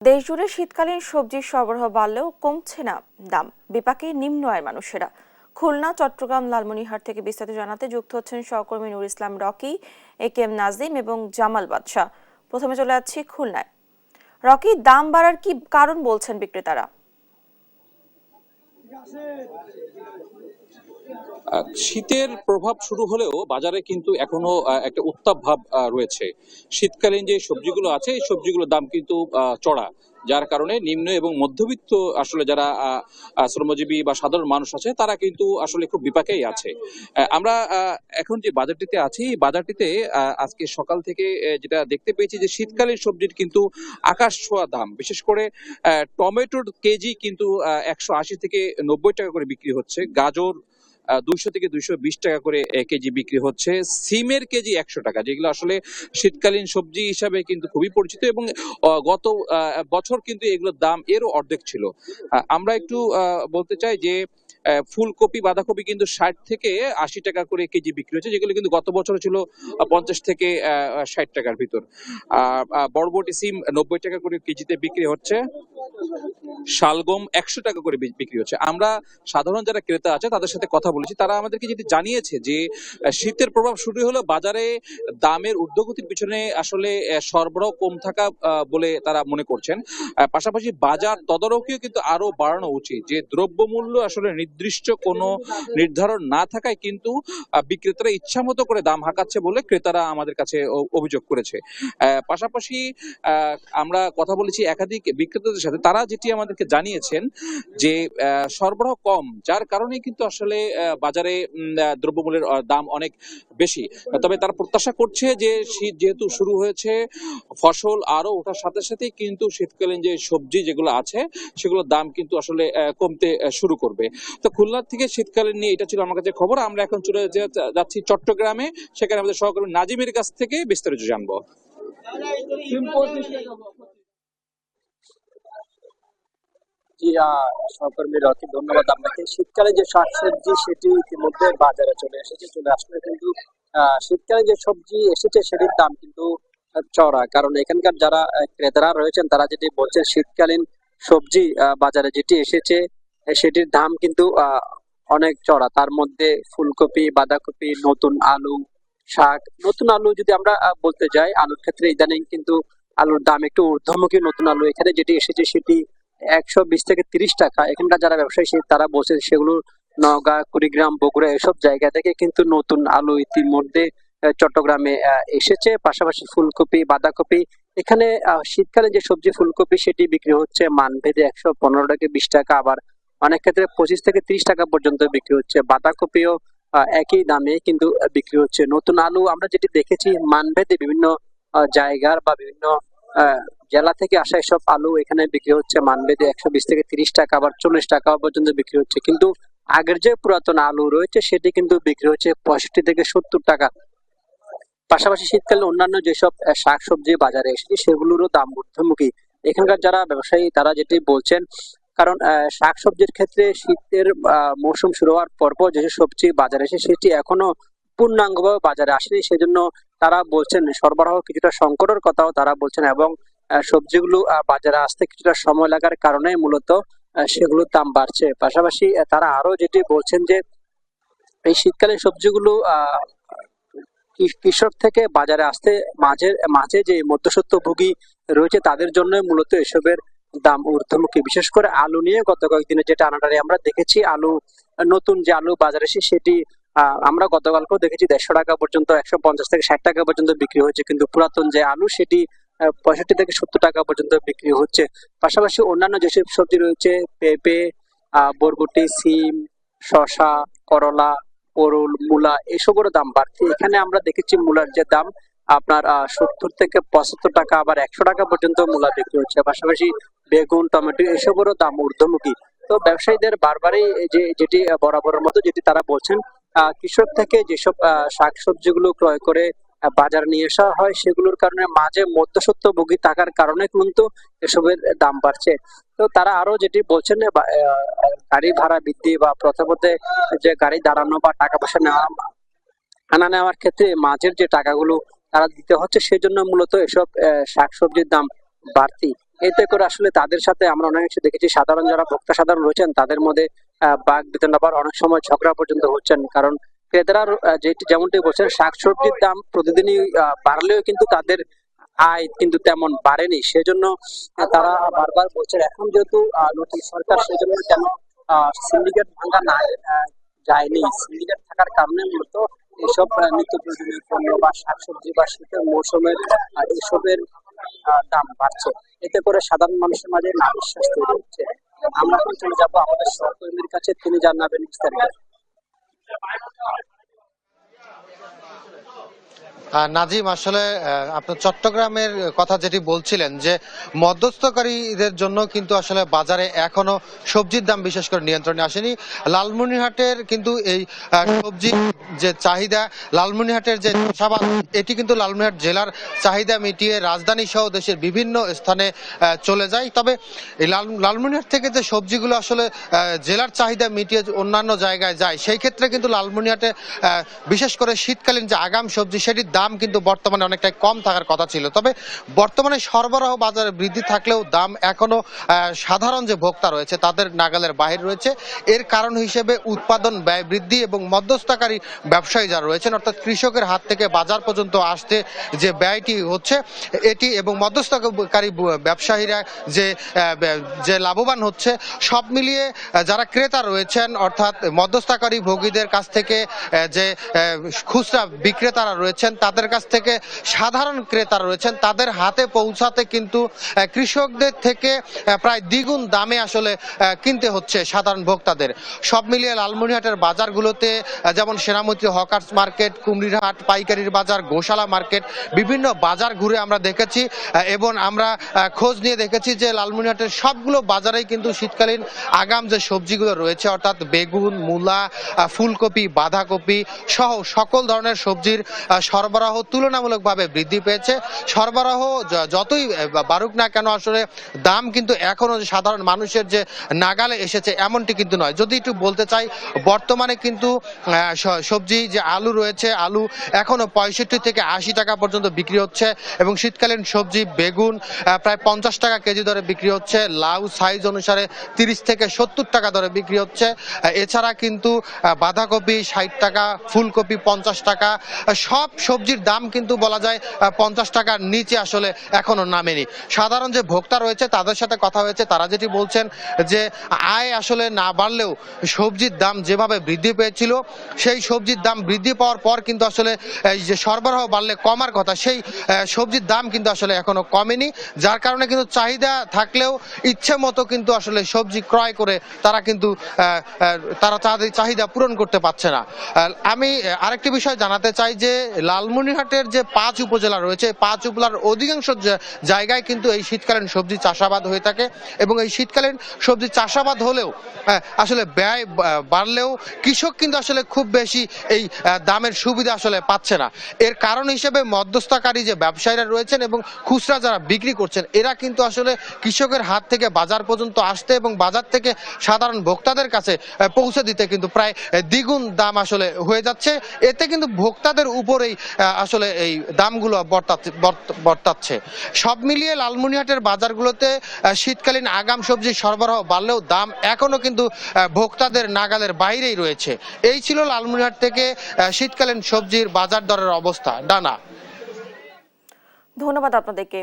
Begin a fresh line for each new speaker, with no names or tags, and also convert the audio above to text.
দেশজুড়ে শীতকালীন সবজির সরবরাহ বাড়লেও কমছে না দাম। বিপাকে নিম্ন আয়ের মানুষেরা। খুলনা, চট্টগ্রাম, লালমনিরহাট থেকে বিস্তারিত জানাতে যুক্ত হচ্ছেন সহকর্মী নুর ইসলাম রকি, একেএম নাজিম এবং জামাল বাদশা। প্রথমে চলে যাচ্ছি খুলনায়। রকি, দাম বাড়ার কি কারণ বলছেন বিক্রেতারা?
শীতের প্রভাব শুরু হলেও বাজারে কিন্তু এখনো একটা উত্তাপ ভাব রয়েছে। শীতকালীন যে সবজিগুলো আছে এই সবজিগুলোর দাম কিন্তু চড়া, যার কারণে নিম্ন এবং মধ্যবিত্ত আসলে যারা শ্রমজীবী বা সাধারণ মানুষ আছে তারা কিন্তু আসলে খুব বিপাকেই আছে। আমরা এখন যে বাজারটিতে আছি এই বাজারটিতে আজকে সকাল থেকে যেটা দেখতে পেয়েছি যে শীতকালীন সবজির কিন্তু আকাশ ছোঁয়া দাম। বিশেষ করে টমেটোর কেজি কিন্তু 180 থেকে 90 টাকা করে বিক্রি হচ্ছে। গাজর 200 থেকে 220 টাকা করে কেজি বিক্রি হচ্ছে। সিমের কেজি 100 টাকা, যেগুলো আসলে শীতকালীন সবজি হিসাবে কিন্তু খুবই পরিচিত এবং গত বছর কিন্তু এগুলোর দাম এরও অর্ধেক ছিল। আমরা একটু বলতে চাই যে ফুলকপি, বাঁধাকপি কিন্তু 60 থেকে 80 টাকা করে কেজি বিক্রি হচ্ছে, যেগুলো কিন্তু গত বছর ছিল 50 থেকে 60 টাকার ভিতর। বরবটি, সিম 90 টাকা করে কেজিতে বিক্রি হচ্ছে। শালগম 100 টাকা করে বিক্রি হচ্ছে। আমরা সাধারণ যারা ক্রেতা আছে তাদের সাথে কথা বলেছি, তারা আমাদেরকে যেটি জানিয়েছে যে শীতের প্রভাব শুরু হলো বাজারে দামের ঊর্ধ্বগতির পিছনে আসলে সরবরাহ কম থাকা বলে তারা মনে করছেন। পাশাপাশি বাজার তদারকিও কিন্তু আরো বাড়ানো উচিত, যে দ্রব্যমূল্য আসলে নির্দিষ্ট কোনো নির্ধারণ না থাকায় কিন্তু বিক্রেতারা ইচ্ছা মতো করে দাম হাঁকাচ্ছে বলে ক্রেতারা আমাদের কাছে অভিযোগ করেছে। পাশাপাশি আমরা কথা বলেছি একাধিক বিক্রেতাদের সাথে, তারা যেটি আমাদেরকে জানিয়েছেন যে সরবরাহ কম, যার কারণে কিন্তু আসলে বাজারে দ্রব্যমূল্যের দাম অনেক বেশি। তবে তারা প্রত্যাশা করছে যে শীত যেহেতু শুরু হয়েছে, ফসল আরো ওঠার সাথে সাথে কিন্তু শীতকালীন যে সবজি যেগুলো আছে সেগুলোর দাম কিন্তু আসলে কমতে শুরু করবে। তো খুলনা থেকে শীতকালীন নিয়ে এটা ছিল আমার কাছে খবর। আমরা এখন চলে যাচ্ছি চট্টগ্রামে, সেখানে আমাদের সহকর্মী নাজিমের কাছ থেকে বিস্তারিত জানবো।
জি, সহকর্মী রকি, ধন্যবাদ আপনাকে। শীতকালে যে শাকসবজি সেটি ইতিমধ্যে বাজারে চলে আসলে কিন্তু শীতকালে যে সবজি এসেছে সেটির দাম কিন্তু চড়া, কারণ এখানকার যারা ক্রেতারা রয়েছেন তারা যেটি বলছেন শীতকালীন সবজি বাজারে যেটি এসেছে সেটির দাম কিন্তু অনেক চড়া। তার মধ্যে ফুলকপি, বাঁধাকপি, নতুন আলু, শাক। নতুন আলু যদি আমরা বলতে যাই, আলুর ক্ষেত্রে ইদানিং কিন্তু আলুর দাম একটু ঊর্ধ্বমুখী। নতুন আলু এখানে যেটি এসেছে সেটি 120 থেকে 30 টাকা। এখানকার যারা ব্যবসায়ী তারা বলছে সেগুলো নওগাঁ, কুড়িগ্রাম, বগুড়া এসব জায়গা থেকে কিন্তু নতুন আলু ইতিমধ্যে চট্টগ্রামে এসেছে। পাশাপাশি ফুলকপি, বাঁধাকপি, এখানে শীতকালে যে সবজি ফুলকপি সেটি বিক্রি হচ্ছে মানভেদে 115 থেকে 20 টাকা, আবার অনেক ক্ষেত্রে 25 থেকে 30 টাকা পর্যন্ত বিক্রি হচ্ছে। বাঁধাকপিও একই দামে কিন্তু বিক্রি হচ্ছে। নতুন আলু আমরা যেটি দেখেছি মানভেদে বিভিন্ন জায়গার বা বিভিন্ন আহ জেলা থেকে আসা এসব আলু এখানে বিক্রি হচ্ছে মানভেদে 120 থেকে 30 টাকা, আবার 40 টাকা পর্যন্ত বিক্রি হচ্ছে। কিন্তু আগের যে পুরাতন আলু রয়েছে সেটি কিন্তু বিক্রি হচ্ছে 65 থেকে 70 টাকা। পাশাপাশি শীতকালে অন্যান্য যেসব শাকসবজি বাজারে এসেছে সেগুলোরও দাম ঊর্ধ্বমুখী। এখানকার যারা ব্যবসায়ী তারা যেটি বলছেন, কারণ শাকসবজির ক্ষেত্রে শীতের মৌসুম শুরু হওয়ার পরপর যেসব সবজি বাজারে এসে সেটি এখনো পূর্ণাঙ্গভাবে বাজারে আসেনি, সেজন্য তারা বলছেন সরবরাহ কিছুটা সংকটের কথাও তারা বলছেন, এবং সবজিগুলো বাজারে আসতে কিছুটা সময় লাগার কারণে মূলত সেগুলোর দাম বাড়ছে। পাশাপাশি তারা আরো যেটি বলছেন যে এই শীতকালীন সবজিগুলো কৃষক থেকে বাজারে আসতে মাঝে মাঝে যে মধ্যস্বত্বভোগী রয়েছে তাদের জন্য মূলত এসবের দাম ঊর্ধ্বমুখী। বিশেষ করে আলু নিয়ে গত কয়েকদিনে যে টানাটানি আমরা দেখেছি, আলু নতুন যে আলু বাজারে এসে সেটি আমরা গতকালকেও দেখেছি 150 টাকা পর্যন্ত, 150 থেকে 60 টাকা পর্যন্ত বিক্রি হচ্ছে, কিন্তু পুরাতন যে আলু সেটি 65 থেকে 70 টাকা পর্যন্ত বিক্রি হচ্ছে। পাশাপাশি অন্যান্য যেসব সবজি রয়েছে পেঁপে, বরবটি, সিম, শসা, করলা, পরল, মূলা এসবেরও দাম বাড়ছে। এখানে আমরা দেখেছি মূলার যে দাম আপনার 70 থেকে 75 টাকা, আবার 100 টাকা পর্যন্ত মূলা বিক্রি হচ্ছে। পাশাপাশি বেগুন, টমেটো এসবেরও দাম ঊর্ধ্বমুখী। তো ব্যবসায়ীদের বারবারই যেটি বরাবরের মতো যেটি তারা বলছেন, কৃষক থেকে যেসব শাকসবজিগুলো ক্রয় করে বাজার নিয়ে আসা হয় সেগুলোর কারণে মাঝে মধ্যস্বত্বভোগী থাকার কারণে কিন্তু এসবের দাম বাড়ছে। তো তারা আরো যেটি বলছেন গাড়ি ভাড়া বৃদ্ধি বা প্রথমতে যে গাড়ি দাঁড়ানো বা টাকা পয়সা নেওয়া আনা নেওয়ার ক্ষেত্রে মাঝের যে টাকাগুলো তারা দিতে হচ্ছে, সেজন্য মূলত এসব শাকসবজির দাম বাড়তি। এতে করে আসলে তাদের সাথে আমরা অনেক দেখেছি সাধারণ যারা ভোক্তা সাধারণ রয়েছেন তাদের মধ্যে বাঘ বিতণ্ডা বা অনেক সময় ঝগড়া পর্যন্ত হচ্ছেন, কারণ ক্রেতারা যেমনটি বলছেন শাকসবজির দাম প্রতিদিনই বাড়লেও কিন্তু তাদের আয় কিন্তু তেমন বাড়েনি। সেজন্য তারা বারবার বলছেন এখন যেহেতু নতুন সরকার সেজন্য কেন সিন্ডিকেট ভাঙা না যায়নি। সিন্ডিকেট থাকার কারণে মূলত এইসব নিত্য প্রয়োজনীয় পণ্য বা শাকসবজি বা শীতের মৌসুমের এসবের দাম বাড়ছে। এতে করে সাধারণ মানুষের মাঝে না বিশ্বাস তৈরি হচ্ছে। আমরা এখন চলে যাবো আমাদের সহকর্মীর কাছে, তিনি জানাবেন বিস্তারিত।
নাজিম, আসলে আপনার চট্টগ্রামের কথা যেটি বলছিলেন যে মধ্যস্থকারীদের জন্য কিন্তু আসলে বাজারে এখনো সবজির দাম বিশেষ করে নিয়ন্ত্রণে আসেনি। লালমনিরহাটের কিন্তু এই সবজি যে চাহিদা, লালমনিরহাটের যে চাষাবাদ, এটি কিন্তু লালমনিরহাট জেলার চাহিদা মিটিয়ে রাজধানী সহ দেশের বিভিন্ন স্থানে চলে যায়। তবে এই লালমনিরহাট থেকে যে সবজিগুলো আসলে জেলার চাহিদা মিটিয়ে অন্যান্য জায়গায় যায়, সেই ক্ষেত্রে কিন্তু লালমনিরহাটে বিশেষ করে শীতকালীন যে আগাম সবজি সেটির দাম কিন্তু বর্তমানে অনেকটাই কম থাকার কথা ছিল। তবে বর্তমানে সরবরাহ বাজারে বৃদ্ধি থাকলেও দাম এখনো সাধারণ যে ভোক্তা রয়েছে তাদের নাগালের বাহির রয়েছে। এর কারণ হিসেবে উৎপাদন ব্যয় বৃদ্ধি এবং মধ্যস্থকারী ব্যবসায়ী যারা রয়েছেন, অর্থাৎ কৃষকের হাত থেকে বাজার পর্যন্ত আসতে যে ব্যয়টি হচ্ছে এটি, এবং মধ্যস্থকারী ব্যবসায়ীরা যে লাভবান হচ্ছে, সব মিলিয়ে যারা ক্রেতা রয়েছেন অর্থাৎ মধ্যস্থকারী ভোগীদের কাছ থেকে যে খুচরা বিক্রেতারা রয়েছেন তাদের কাছ থেকে সাধারণ ক্রেতারা রয়েছেন তাদের হাতে পৌঁছাতে কিন্তু কৃষকদের থেকে প্রায় দ্বিগুণ দামে আসলে কিনতে হচ্ছে সাধারণ ভোক্তাদের। সব মিলিয়ে লালমনিরহাটের বাজারগুলোতে যেমন সেনামতি হকার্স মার্কেট, কুমড়িরহাট পাইকারির বাজার, গোশালা মার্কেট, বিভিন্ন বাজার ঘুরে আমরা দেখেছি এবং আমরা খোঁজ নিয়ে দেখেছি যে লালমনিরহাটের সবগুলো বাজারেই কিন্তু শীতকালীন আগাম যে সবজিগুলো রয়েছে অর্থাৎ বেগুন, মূলা, ফুলকপি, বাঁধাকপি সহ সকল ধরনের সবজির সরবরাহ তুলনামূলকভাবে বৃদ্ধি পেয়েছে। সরবরাহ যতই বাড়ুক না কেন আসলে দাম কিন্তু এখনো সাধারণ মানুষের যে নাগালে এসেছে এমনটি কিন্তু নয়। যদি একটু বলতে চাই, বর্তমানে কিন্তু সবজি যে আলু রয়েছে, আলু এখনো 65 থেকে 80 টাকা পর্যন্ত বিক্রি হচ্ছে এবং শীতকালীন সবজি বেগুন প্রায় 50 টাকা কেজি দরে বিক্রি হচ্ছে, লাউ সাইজ অনুসারে 30 থেকে 70 টাকা দরে বিক্রি হচ্ছে। এছাড়া কিন্তু বাঁধাকপি 60 টাকা, ফুলকপি 50 টাকা, সব সবজির দাম কিন্তু বলা যায় 50 টাকার নিচে আসলে এখনো নামেনি। সাধারণ যে ভোক্তা রয়েছে তাদের সাথে কথা হয়েছে, তারা যেটি বলছেন যে আয় আসলে না বাড়লেও সবজির দাম যেভাবে বৃদ্ধি পেয়েছিল সেই সবজির দাম বৃদ্ধি পাওয়ার পর কিন্তু আসলে এই যে সরবরাহ বাড়লে কমার কথা সেই সবজির দাম কিন্তু আসলে এখনো কমেনি, যার কারণে কিন্তু চাহিদা থাকলেও ইচ্ছে মতো কিন্তু আসলে সবজি ক্রয় করে তারা কিন্তু তাদের চাহিদা পূরণ করতে পারছে না। আমি আরেকটি বিষয় জানাতে চাই যে লালমনিরহাটের যে 5 উপজেলা রয়েছে, 5 উপজেলার অধিকাংশ জায়গায় কিন্তু এই শীতকালীন সবজি চাষাবাদ হয়ে থাকে এবং এই শীতকালীন সবজি চাষাবাদ হলেও আসলে ব্যয় বাড়লেও কৃষক কিন্তু আসলে খুব বেশি এই দামের সুবিধা আসলে পাচ্ছে না। এর কারণ হিসেবে মধ্যস্থকারী যে ব্যবসায়ীরা রয়েছেন এবং খুচরা যারা বিক্রি করছেন এরা কিন্তু আসলে কৃষকের হাত থেকে বাজার পর্যন্ত আসতে এবং বাজার থেকে সাধারণ ভোক্তাদের কাছে পৌঁছে দিতে কিন্তু প্রায় দ্বিগুণ দাম আসলে হয়ে যাচ্ছে। এতে কিন্তু ভোক্তাদের উপরেই আসলে এই দামগুলো বর্তাচ্ছে। সব মিলিয়ে লালমনিরহাটের বাজারগুলোতে শীতকালীন আগাম সবজি সরবরাহ বাড়লেও দাম এখনো কিন্তু ভোক্তাদের নাগালের বাইরেই রয়েছে। এই ছিল লালমনিরহাট থেকে শীতকালীন সবজির বাজার দরের অবস্থা। ডানা,
ধন্যবাদ আপনাদেরকে।